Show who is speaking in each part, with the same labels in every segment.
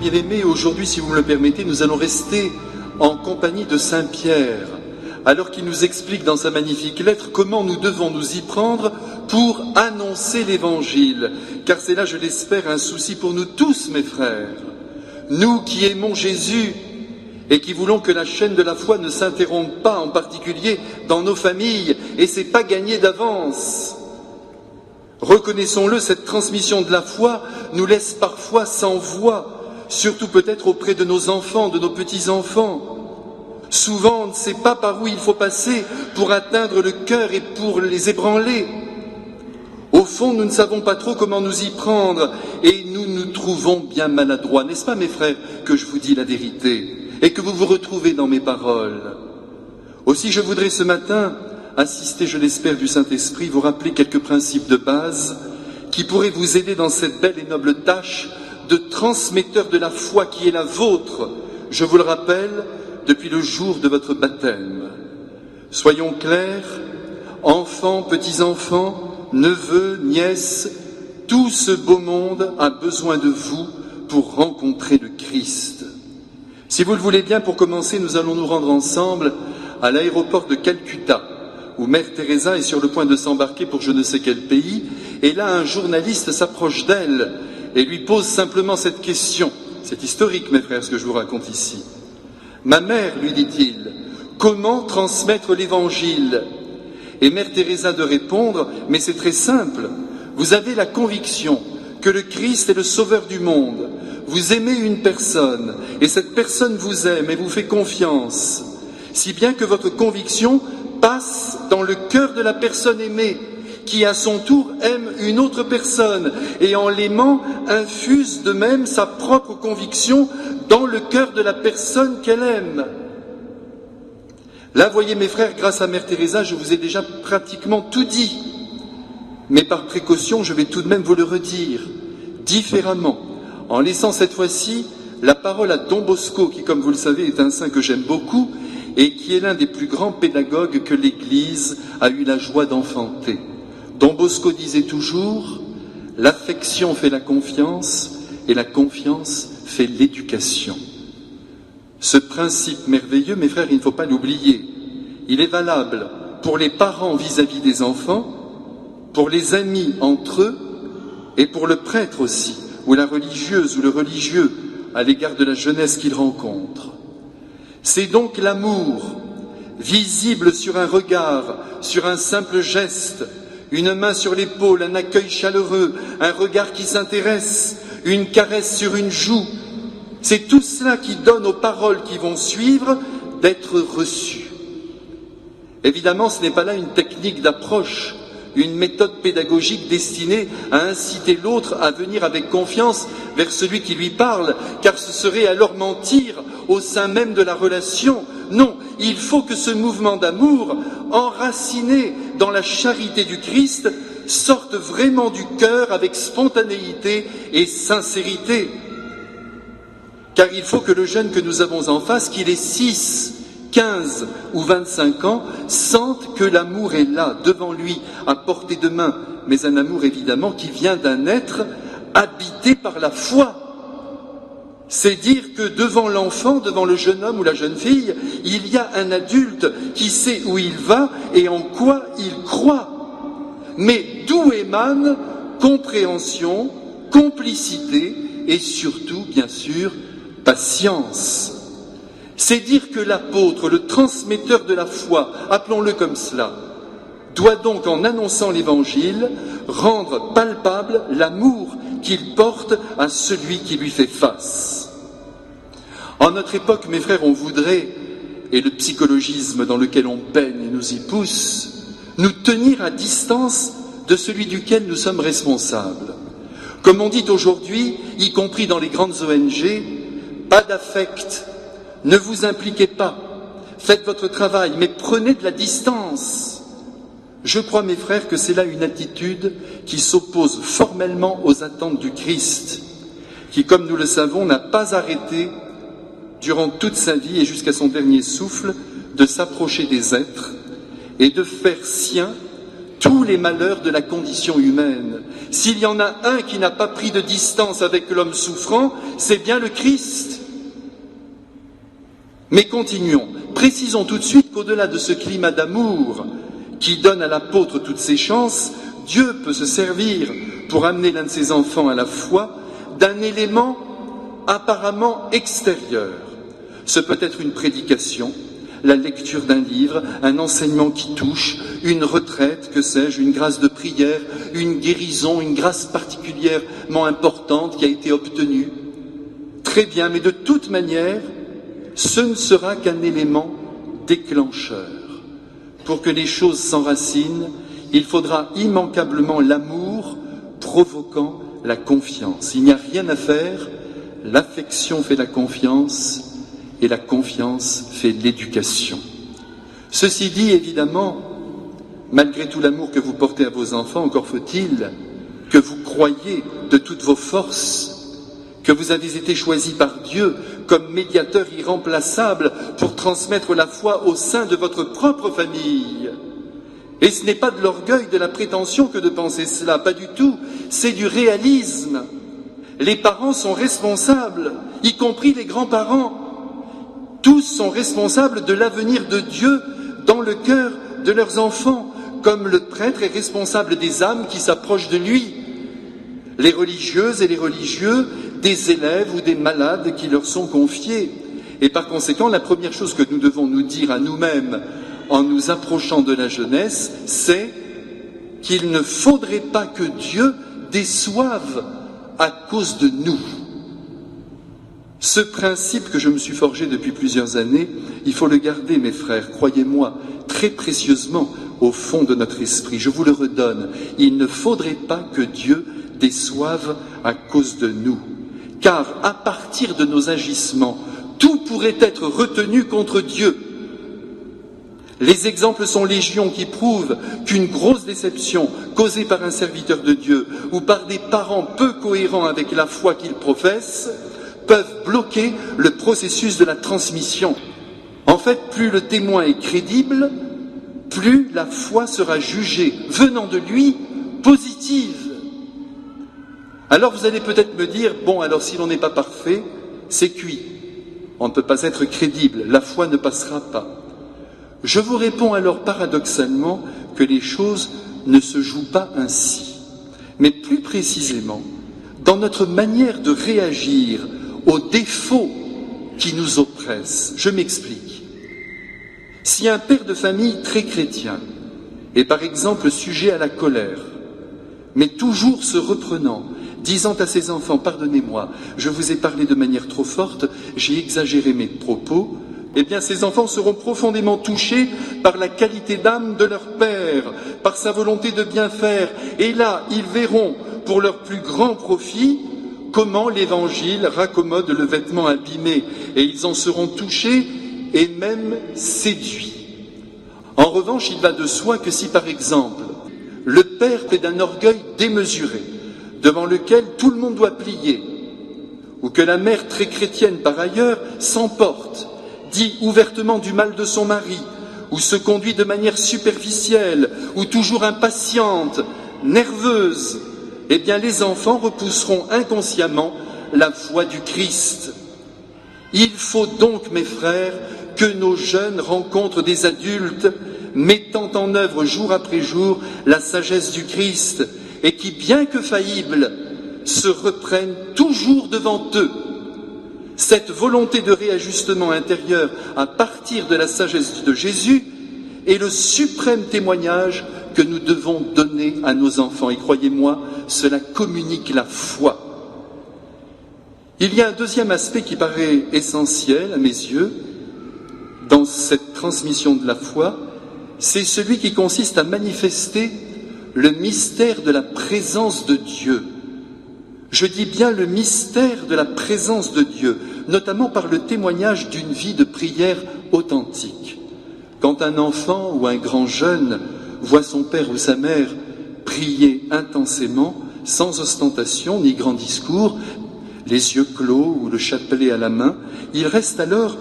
Speaker 1: bien-aimés, aujourd'hui, si vous me le permettez, nous allons rester en compagnie de Saint Pierre, alors qu'il nous explique dans sa magnifique lettre comment nous devons nous y prendre pour annoncer l'Évangile. Car c'est là, je l'espère, un souci pour nous tous, mes frères. Nous qui aimons Jésus et qui voulons que la chaîne de la foi ne s'interrompe pas, en particulier dans nos familles, et c'est pas gagné d'avance. Reconnaissons-le, cette transmission de la foi nous laisse parfois sans voix, surtout peut-être auprès de nos enfants, de nos petits-enfants. Souvent, on ne sait pas par où il faut passer pour atteindre le cœur et pour les ébranler. Au fond, nous ne savons pas trop comment nous y prendre et nous nous trouvons bien maladroits. N'est-ce pas, mes frères, que je vous dis la vérité et que vous vous retrouvez dans mes paroles? Aussi, je voudrais ce matin, assisté, je l'espère, du Saint-Esprit, vous rappeler quelques principes de base qui pourraient vous aider dans cette belle et noble tâche de transmetteur de la foi qui est la vôtre, je vous le rappelle, depuis le jour de votre baptême. Soyons clairs, enfants, petits-enfants, neveux, nièces, tout ce beau monde a besoin de vous pour rencontrer le Christ. Si vous le voulez bien, pour commencer, nous allons nous rendre ensemble à l'aéroport de Calcutta, où Mère Teresa est sur le point de s'embarquer pour je ne sais quel pays, et là un journaliste s'approche d'elle et lui pose simplement cette question. C'est historique, mes frères, ce que je vous raconte ici. « Ma mère, lui dit-il, comment transmettre l'Évangile ?» Et Mère Teresa de répondre, mais c'est très simple, vous avez la conviction que le Christ est le sauveur du monde, vous aimez une personne, et cette personne vous aime et vous fait confiance, si bien que votre conviction passe dans le cœur de la personne aimée, qui à son tour aime une autre personne, et en l'aimant infuse de même sa propre conviction dans le cœur de la personne qu'elle aime. Là, voyez mes frères, grâce à Mère Teresa, je vous ai déjà pratiquement tout dit. Mais par précaution, je vais tout de même vous le redire, différemment, en laissant cette fois-ci la parole à Don Bosco, qui, comme vous le savez, est un saint que j'aime beaucoup, et qui est l'un des plus grands pédagogues que l'Église a eu la joie d'enfanter. Don Bosco disait toujours « L'affection fait la confiance, et la confiance fait l'éducation ». Ce principe merveilleux, mes frères, il ne faut pas l'oublier. Il est valable pour les parents vis-à-vis des enfants, pour les amis entre eux, et pour le prêtre aussi, ou la religieuse ou le religieux à l'égard de la jeunesse qu'il rencontre. C'est donc l'amour, visible sur un regard, sur un simple geste, une main sur l'épaule, un accueil chaleureux, un regard qui s'intéresse, une caresse sur une joue. C'est tout cela qui donne aux paroles qui vont suivre d'être reçues. Évidemment, ce n'est pas là une technique d'approche, une méthode pédagogique destinée à inciter l'autre à venir avec confiance vers celui qui lui parle, car ce serait alors mentir au sein même de la relation. Non, il faut que ce mouvement d'amour, enraciné dans la charité du Christ, sorte vraiment du cœur avec spontanéité et sincérité. Car il faut que le jeune que nous avons en face, qu'il ait 6, 15 ou 25 ans, sente que l'amour est là, devant lui, à portée de main, mais un amour évidemment qui vient d'un être habité par la foi. C'est dire que devant l'enfant, devant le jeune homme ou la jeune fille, il y a un adulte qui sait où il va et en quoi il croit. Mais d'où émane compréhension, complicité et surtout, bien sûr, patience. C'est dire que l'apôtre, le transmetteur de la foi, appelons-le comme cela, doit donc, en annonçant l'Évangile, rendre palpable l'amour qu'il porte à celui qui lui fait face. En notre époque, mes frères, on voudrait, et le psychologisme dans lequel on baigne nous y pousse, nous tenir à distance de celui duquel nous sommes responsables. Comme on dit aujourd'hui, y compris dans les grandes ONG, pas d'affect, ne vous impliquez pas, faites votre travail, mais prenez de la distance. Je crois, mes frères, que c'est là une attitude qui s'oppose formellement aux attentes du Christ, qui, comme nous le savons, n'a pas arrêté, durant toute sa vie et jusqu'à son dernier souffle, de s'approcher des êtres et de faire sien tous les malheurs de la condition humaine. S'il y en a un qui n'a pas pris de distance avec l'homme souffrant, c'est bien le Christ. Mais continuons. Précisons tout de suite qu'au-delà de ce climat d'amour qui donne à l'apôtre toutes ses chances, Dieu peut se servir pour amener l'un de ses enfants à la foi d'un élément apparemment extérieur. Ce peut être une prédication, la lecture d'un livre, un enseignement qui touche, une retraite, que sais-je, une grâce de prière, une guérison, une grâce particulièrement importante qui a été obtenue. Très bien, mais de toute manière, ce ne sera qu'un élément déclencheur. Pour que les choses s'enracinent, il faudra immanquablement l'amour provoquant la confiance. Il n'y a rien à faire, l'affection fait la confiance et la confiance fait l'éducation. Ceci dit, évidemment, malgré tout l'amour que vous portez à vos enfants, encore faut-il que vous croyiez de toutes vos forces que vous avez été choisi par Dieu comme médiateur irremplaçable pour transmettre la foi au sein de votre propre famille. Et ce n'est pas de l'orgueil, de la prétention que de penser cela, pas du tout, c'est du réalisme. Les parents sont responsables, y compris les grands-parents. Tous sont responsables de l'avenir de Dieu dans le cœur de leurs enfants, comme le prêtre est responsable des âmes qui s'approchent de lui. Les religieuses et les religieux, des élèves ou des malades qui leur sont confiés. Et par conséquent, la première chose que nous devons nous dire à nous-mêmes en nous approchant de la jeunesse, c'est qu'il ne faudrait pas que Dieu déçoive à cause de nous. Ce principe que je me suis forgé depuis plusieurs années, il faut le garder, mes frères, croyez-moi, très précieusement au fond de notre esprit. Je vous le redonne, il ne faudrait pas que Dieu déçoive à cause de nous. Car à partir de nos agissements, tout pourrait être retenu contre Dieu. Les exemples sont légion qui prouvent qu'une grosse déception causée par un serviteur de Dieu ou par des parents peu cohérents avec la foi qu'ils professent peuvent bloquer le processus de la transmission. En fait, plus le témoin est crédible, plus la foi sera jugée, venant de lui, positive. Alors vous allez peut-être me dire, bon, alors si l'on n'est pas parfait, c'est cuit. On ne peut pas être crédible, la foi ne passera pas. Je vous réponds alors paradoxalement que les choses ne se jouent pas ainsi. Mais plus précisément, dans notre manière de réagir aux défauts qui nous oppressent. Je m'explique. Si un père de famille très chrétien est par exemple sujet à la colère, mais toujours se reprenant, disant à ses enfants, pardonnez-moi, je vous ai parlé de manière trop forte, j'ai exagéré mes propos, eh bien ces enfants seront profondément touchés par la qualité d'âme de leur père, par sa volonté de bien faire, et là ils verront pour leur plus grand profit comment l'Évangile raccommode le vêtement abîmé, et ils en seront touchés et même séduits. En revanche, il va de soi que si par exemple le père plaide d'un orgueil démesuré, devant lequel tout le monde doit plier, ou que la mère très chrétienne par ailleurs s'emporte, dit ouvertement du mal de son mari, ou se conduit de manière superficielle, ou toujours impatiente, nerveuse, eh bien les enfants repousseront inconsciemment la voix du Christ. Il faut donc, mes frères, que nos jeunes rencontrent des adultes mettant en œuvre jour après jour la sagesse du Christ, et qui, bien que faillibles, se reprennent toujours devant eux. Cette volonté de réajustement intérieur à partir de la sagesse de Jésus est le suprême témoignage que nous devons donner à nos enfants. Et croyez-moi, cela communique la foi. Il y a un deuxième aspect qui paraît essentiel à mes yeux dans cette transmission de la foi, c'est celui qui consiste à manifester le mystère de la présence de Dieu. Je dis bien le mystère de la présence de Dieu, notamment par le témoignage d'une vie de prière authentique. Quand un enfant ou un grand jeune voit son père ou sa mère prier intensément, sans ostentation ni grand discours, les yeux clos ou le chapelet à la main, il reste alors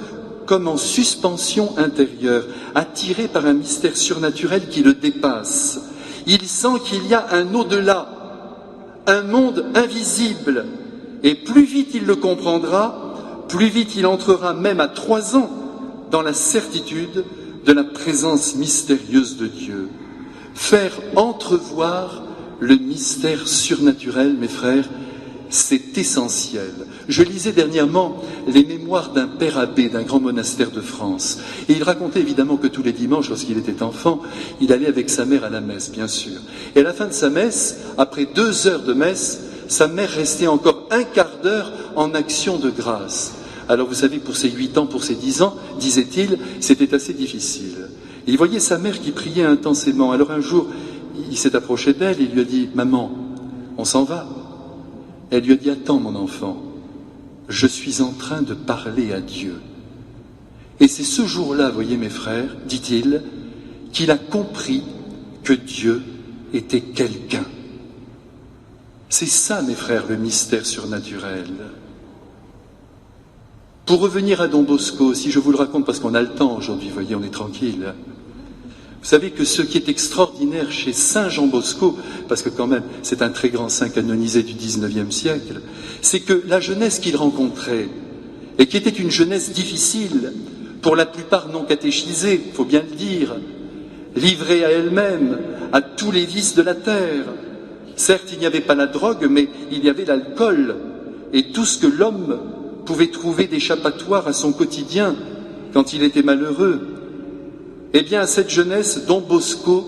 Speaker 1: comme en suspension intérieure, attiré par un mystère surnaturel qui le dépasse. Il sent qu'il y a un au-delà, un monde invisible. Et plus vite il le comprendra, plus vite il entrera, même à 3 ans, dans la certitude de la présence mystérieuse de Dieu. Faire entrevoir le mystère surnaturel, mes frères, c'est essentiel. Je lisais dernièrement les mémoires d'un père abbé d'un grand monastère de France. Et il racontait évidemment que tous les dimanches, lorsqu'il était enfant, il allait avec sa mère à la messe, bien sûr. Et à la fin de sa messe, après 2 heures de messe, sa mère restait encore un quart d'heure en action de grâce. Alors vous savez, pour ses 8 ans, pour ses 10 ans, disait-il, c'était assez difficile. Et il voyait sa mère qui priait intensément. Alors un jour, il s'est approché d'elle et il lui a dit « Maman, on s'en va ?» Elle lui a dit « Attends mon enfant, je suis en train de parler à Dieu. » Et c'est ce jour-là, voyez mes frères, dit-il, qu'il a compris que Dieu était quelqu'un. C'est ça, mes frères, le mystère surnaturel. Pour revenir à Don Bosco, si je vous le raconte parce qu'on a le temps aujourd'hui, voyez, on est tranquille. Vous savez que ce qui est extraordinaire chez Saint Jean Bosco, parce que quand même c'est un très grand saint canonisé du XIXe siècle, c'est que la jeunesse qu'il rencontrait, et qui était une jeunesse difficile, pour la plupart non catéchisée, il faut bien le dire, livrée à elle-même, à tous les vices de la terre. Certes, il n'y avait pas la drogue, mais il y avait l'alcool, et tout ce que l'homme pouvait trouver d'échappatoire à son quotidien quand il était malheureux. Eh bien, à cette jeunesse, Don Bosco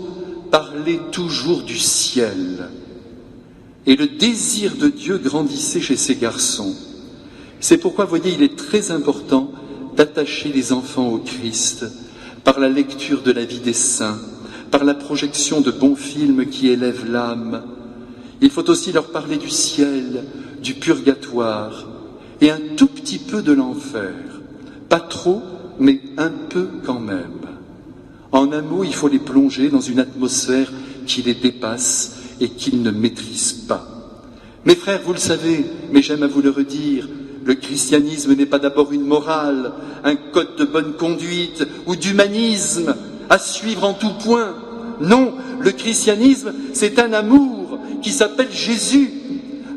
Speaker 1: parlait toujours du ciel. Et le désir de Dieu grandissait chez ces garçons. C'est pourquoi, voyez, il est très important d'attacher les enfants au Christ par la lecture de la vie des saints, par la projection de bons films qui élèvent l'âme. Il faut aussi leur parler du ciel, du purgatoire et un tout petit peu de l'enfer. Pas trop, mais un peu quand même. En un mot, il faut les plonger dans une atmosphère qui les dépasse et qu'ils ne maîtrisent pas. Mes frères, vous le savez, mais j'aime à vous le redire, le christianisme n'est pas d'abord une morale, un code de bonne conduite ou d'humanisme à suivre en tout point. Non, le christianisme, c'est un amour qui s'appelle Jésus,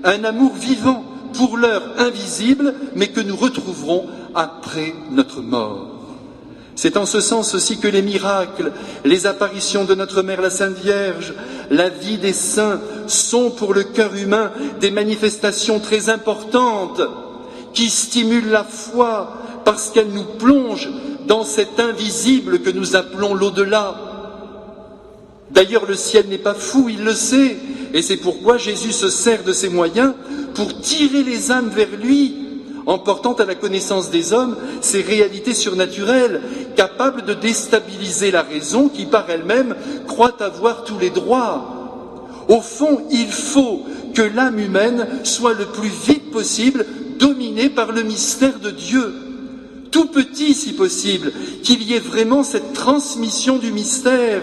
Speaker 1: un amour vivant, pour l'heure invisible, mais que nous retrouverons après notre mort. C'est en ce sens aussi que les miracles, les apparitions de notre Mère la Sainte Vierge, la vie des saints sont pour le cœur humain des manifestations très importantes qui stimulent la foi parce qu'elles nous plongent dans cet invisible que nous appelons l'au-delà. D'ailleurs, le ciel n'est pas fou, il le sait, et c'est pourquoi Jésus se sert de ses moyens pour tirer les âmes vers lui, en portant à la connaissance des hommes ces réalités surnaturelles, capables de déstabiliser la raison qui, par elle-même, croit avoir tous les droits. Au fond, il faut que l'âme humaine soit le plus vite possible dominée par le mystère de Dieu. Tout petit, si possible, qu'il y ait vraiment cette transmission du mystère.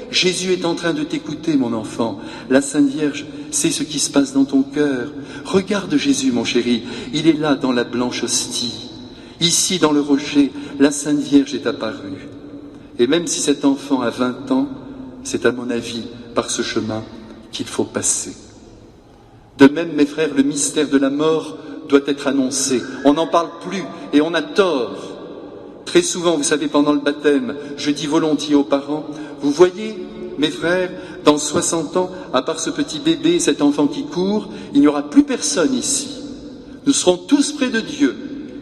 Speaker 1: Jésus est en train de t'écouter, mon enfant. La Sainte Vierge sait ce qui se passe dans ton cœur. Regarde Jésus, mon chéri, il est là dans la blanche hostie. Ici, dans le rocher, la Sainte Vierge est apparue. Et même si cet enfant a 20 ans, c'est à mon avis par ce chemin qu'il faut passer. De même, mes frères, le mystère de la mort doit être annoncé. On n'en parle plus et on a tort. Très souvent, vous savez, pendant le baptême, je dis volontiers aux parents, vous voyez, mes frères, dans 60 ans, à part ce petit bébé, cet enfant qui court, il n'y aura plus personne ici. Nous serons tous près de Dieu.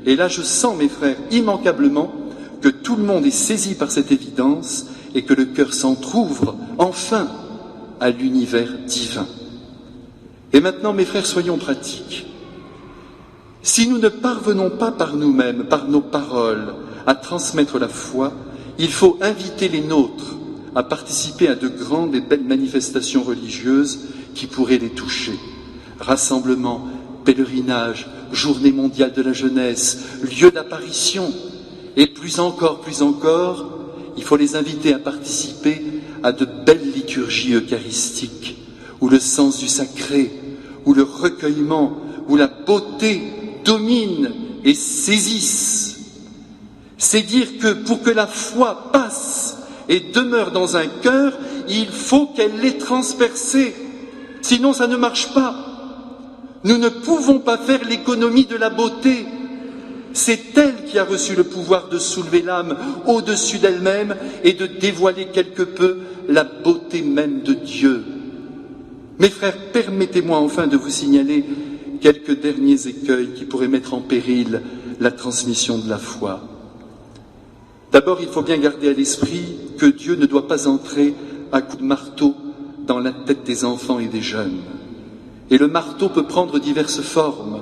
Speaker 1: Et là, je sens, mes frères, immanquablement, que tout le monde est saisi par cette évidence et que le cœur s'entr'ouvre, enfin, à l'univers divin. Et maintenant, mes frères, soyons pratiques. Si nous ne parvenons pas par nous-mêmes, par nos paroles, à transmettre la foi, il faut inviter les nôtres à participer à de grandes et belles manifestations religieuses qui pourraient les toucher. Rassemblements, pèlerinages, journée mondiale de la jeunesse, lieux d'apparition, et plus encore, il faut les inviter à participer à de belles liturgies eucharistiques, où le sens du sacré, où le recueillement, où la beauté domine et saisisse. C'est dire que pour que la foi passe et demeure dans un cœur, il faut qu'elle l'ait transpercée. Sinon, ça ne marche pas. Nous ne pouvons pas faire l'économie de la beauté. C'est elle qui a reçu le pouvoir de soulever l'âme au-dessus d'elle-même et de dévoiler quelque peu la beauté même de Dieu. Mes frères, permettez-moi enfin de vous signaler quelques derniers écueils qui pourraient mettre en péril la transmission de la foi. D'abord, il faut bien garder à l'esprit que Dieu ne doit pas entrer à coups de marteau dans la tête des enfants et des jeunes. Et le marteau peut prendre diverses formes.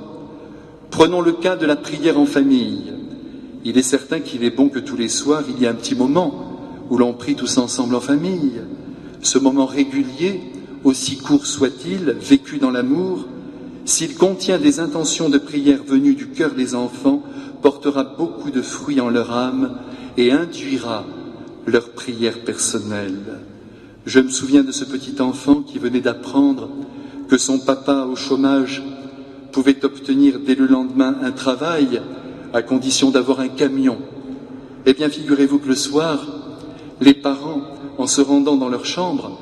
Speaker 1: Prenons le cas de la prière en famille. Il est certain qu'il est bon que tous les soirs, il y ait un petit moment où l'on prie tous ensemble en famille. Ce moment régulier, aussi court soit-il, vécu dans l'amour, s'il contient des intentions de prière venues du cœur des enfants, portera beaucoup de fruits en leur âme et induira leur prière personnelle. Je me souviens de ce petit enfant qui venait d'apprendre que son papa au chômage pouvait obtenir dès le lendemain un travail à condition d'avoir un camion. Eh bien, figurez-vous que le soir, les parents, en se rendant dans leur chambre,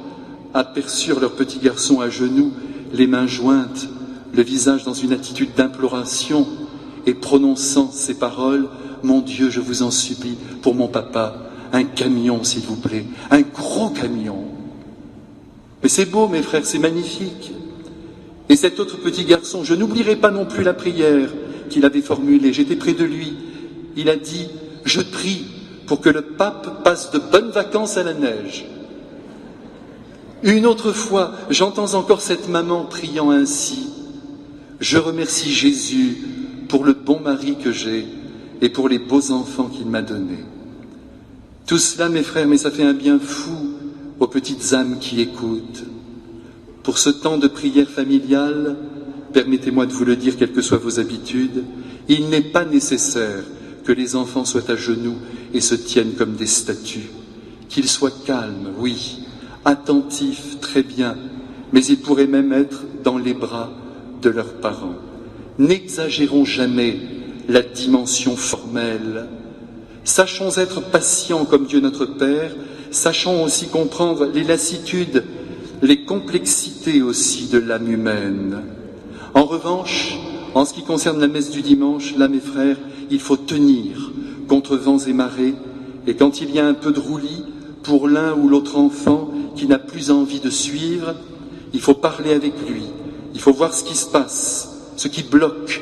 Speaker 1: aperçurent leur petit garçon à genoux, les mains jointes, le visage dans une attitude d'imploration, et prononçant ces paroles, « Mon Dieu, je vous en supplie, pour mon papa, un camion, s'il vous plaît, un gros camion. » Mais c'est beau, mes frères, c'est magnifique. Et cet autre petit garçon, je n'oublierai pas non plus la prière qu'il avait formulée. J'étais près de lui. Il a dit, « Je prie pour que le pape passe de bonnes vacances à la neige. » Une autre fois, j'entends encore cette maman priant ainsi, « Je remercie Jésus pour le bon mari que j'ai et pour les beaux enfants qu'il m'a donnés. » Tout cela, mes frères, mais ça fait un bien fou aux petites âmes qui écoutent. Pour ce temps de prière familiale, permettez-moi de vous le dire, quelles que soient vos habitudes, il n'est pas nécessaire que les enfants soient à genoux et se tiennent comme des statues. Qu'ils soient calmes, oui, attentifs, très bien, mais ils pourraient même être dans les bras de leurs parents. N'exagérons jamais la dimension formelle. Sachons être patients comme Dieu notre Père, sachons aussi comprendre les lassitudes, les complexités aussi de l'âme humaine. En revanche, en ce qui concerne la messe du dimanche, là, mes frères, il faut tenir contre vents et marées, et quand il y a un peu de roulis, pour l'un ou l'autre enfant qui n'a plus envie de suivre, il faut parler avec lui, il faut voir ce qui se passe, ce qui bloque,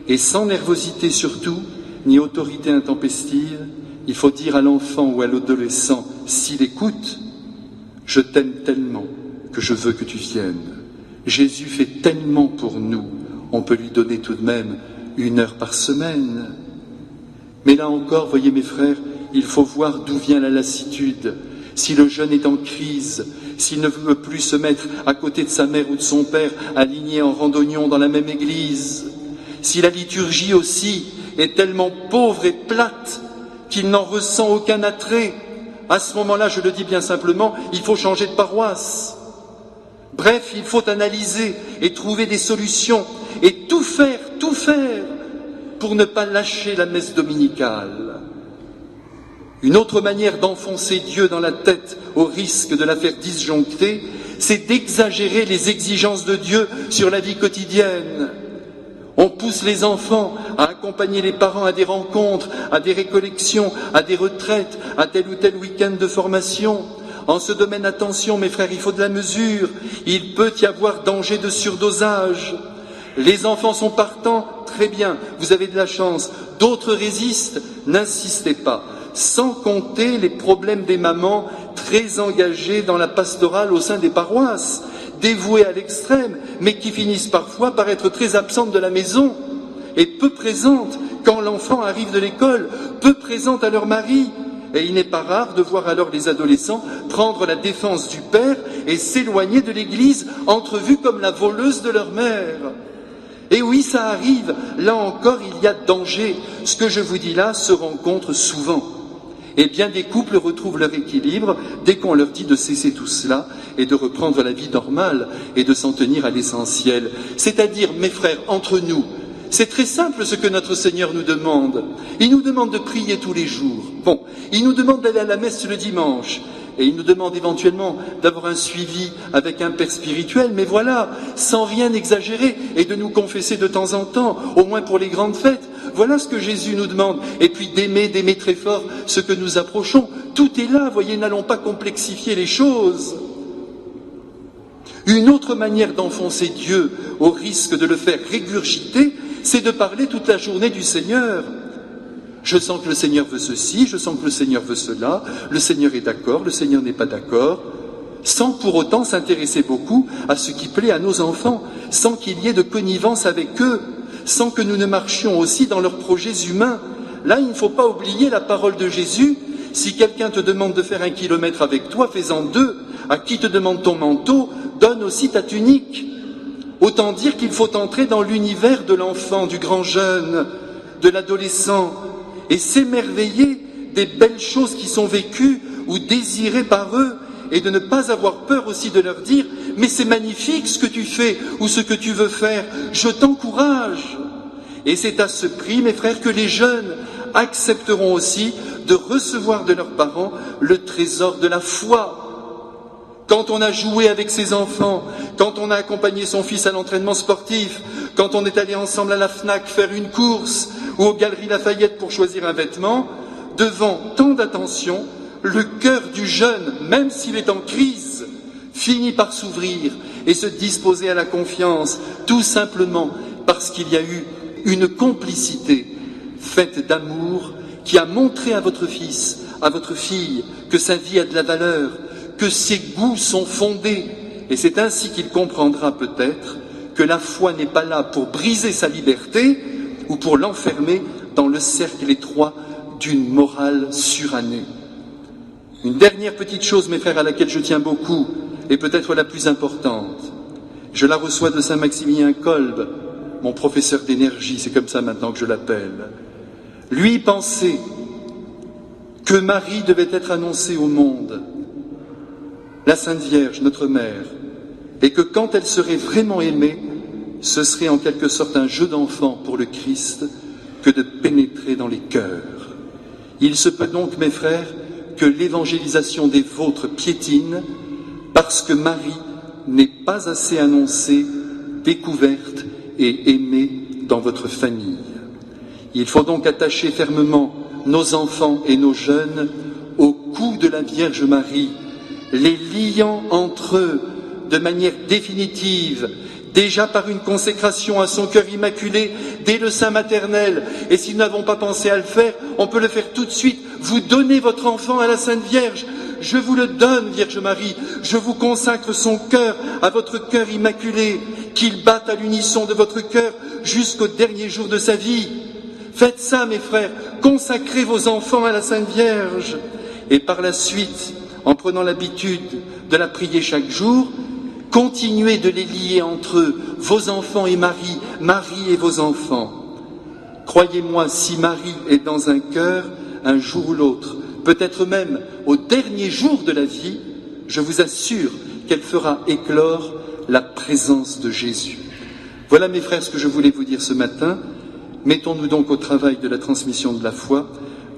Speaker 1: et sans nervosité surtout, ni autorité intempestive, il faut dire à l'enfant ou à l'adolescent, s'il écoute, « Je t'aime tellement que je veux que tu viennes. Jésus fait tellement pour nous, on peut lui donner tout de même 1 heure par semaine. » Mais là encore, voyez mes frères, il faut voir d'où vient la lassitude. Si le jeune est en crise, s'il ne veut plus se mettre à côté de sa mère ou de son père, alignés en randonnion dans la même église, si la liturgie aussi est tellement pauvre et plate qu'il n'en ressent aucun attrait, à ce moment-là, je le dis bien simplement, il faut changer de paroisse. Bref, il faut analyser et trouver des solutions et tout faire pour ne pas lâcher la messe dominicale. Une autre manière d'enfoncer Dieu dans la tête au risque de la faire disjoncter, c'est d'exagérer les exigences de Dieu sur la vie quotidienne. On pousse les enfants à accompagner les parents à des rencontres, à des récollections, à des retraites, à tel ou tel week-end de formation. En ce domaine, attention mes frères, il faut de la mesure. Il peut y avoir danger de surdosage. Les enfants sont partants, très bien, vous avez de la chance. D'autres résistent, n'insistez pas. Sans compter les problèmes des mamans très engagées dans la pastorale au sein des paroisses, dévouées à l'extrême, mais qui finissent parfois par être très absentes de la maison et peu présentes quand l'enfant arrive de l'école, peu présentes à leur mari. Et il n'est pas rare de voir alors les adolescents prendre la défense du père et s'éloigner de l'église, entrevus comme la voleuse de leur mère. Et oui, ça arrive, là encore il y a danger. Ce que je vous dis là se rencontre souvent. Et bien des couples retrouvent leur équilibre dès qu'on leur dit de cesser tout cela et de reprendre la vie normale et de s'en tenir à l'essentiel. C'est-à-dire, mes frères, entre nous, c'est très simple ce que notre Seigneur nous demande. Il nous demande de prier tous les jours. Bon, il nous demande d'aller à la messe le dimanche. et il nous demande éventuellement d'avoir un suivi avec un père spirituel, mais voilà, sans rien exagérer, et de nous confesser de temps en temps, au moins pour les grandes fêtes. Voilà ce que Jésus nous demande. Et puis d'aimer très fort ce que nous approchons. Tout est là, voyez, n'allons pas complexifier les choses. Une autre manière d'enfoncer Dieu, au risque de le faire régurgiter, c'est de parler toute la journée du Seigneur. Je sens que le Seigneur veut ceci, je sens que le Seigneur veut cela, le Seigneur est d'accord, le Seigneur n'est pas d'accord, sans pour autant s'intéresser beaucoup à ce qui plaît à nos enfants, sans qu'il y ait de connivence avec eux, sans que nous ne marchions aussi dans leurs projets humains. Là, il ne faut pas oublier la parole de Jésus. Si quelqu'un te demande de faire 1 kilomètre avec toi, fais-en 2. À qui te demande ton manteau, donne aussi ta tunique. Autant dire qu'il faut entrer dans l'univers de l'enfant, du grand jeune, de l'adolescent, et s'émerveiller des belles choses qui sont vécues ou désirées par eux, et de ne pas avoir peur aussi de leur dire « Mais c'est magnifique ce que tu fais ou ce que tu veux faire, je t'encourage !» Et c'est à ce prix, mes frères, que les jeunes accepteront aussi de recevoir de leurs parents le trésor de la foi. Quand on a joué avec ses enfants, quand on a accompagné son fils à l'entraînement sportif, quand on est allé ensemble à la FNAC faire une course ou aux Galeries Lafayette pour choisir un vêtement, devant tant d'attention, le cœur du jeune, même s'il est en crise, finit par s'ouvrir et se disposer à la confiance, tout simplement parce qu'il y a eu une complicité faite d'amour qui a montré à votre fils, à votre fille, que sa vie a de la valeur, que ses goûts sont fondés. Et c'est ainsi qu'il comprendra peut-être que la foi n'est pas là pour briser sa liberté ou pour l'enfermer dans le cercle étroit d'une morale surannée. Une dernière petite chose, mes frères, à laquelle je tiens beaucoup, et peut-être la plus importante. Je la reçois de saint Maximilien Kolb, mon professeur d'énergie, c'est comme ça maintenant que je l'appelle. Lui pensait que Marie devait être annoncée au monde, la Sainte Vierge, notre Mère, et que quand elle serait vraiment aimée, ce serait en quelque sorte un jeu d'enfant pour le Christ que de pénétrer dans les cœurs. Il se peut donc, mes frères, que l'évangélisation des vôtres piétine parce que Marie n'est pas assez annoncée, découverte et aimée dans votre famille. Il faut donc attacher fermement nos enfants et nos jeunes au cou de la Vierge Marie, les liant entre eux de manière définitive, déjà par une consécration à son cœur immaculé dès le sein maternel. Et si nous n'avons pas pensé à le faire, on peut le faire tout de suite. Vous donnez votre enfant à la Sainte Vierge. Je vous le donne, Vierge Marie. Je vous consacre son cœur à votre cœur immaculé, qu'il batte à l'unisson de votre cœur jusqu'au dernier jour de sa vie. Faites ça, mes frères. Consacrez vos enfants à la Sainte Vierge. Et par la suite, en prenant l'habitude de la prier chaque jour, continuez de les lier entre eux, vos enfants et Marie, Marie et vos enfants. Croyez-moi, si Marie est dans un cœur, un jour ou l'autre, peut-être même au dernier jour de la vie, je vous assure qu'elle fera éclore la présence de Jésus. Voilà, mes frères, ce que je voulais vous dire ce matin. Mettons-nous donc au travail de la transmission de la foi,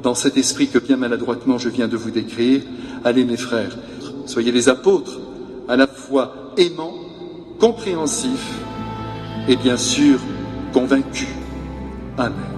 Speaker 1: dans cet esprit que bien maladroitement je viens de vous décrire. Allez, mes frères, soyez les apôtres, à la fois aimants, compréhensifs et bien sûr convaincus. Amen.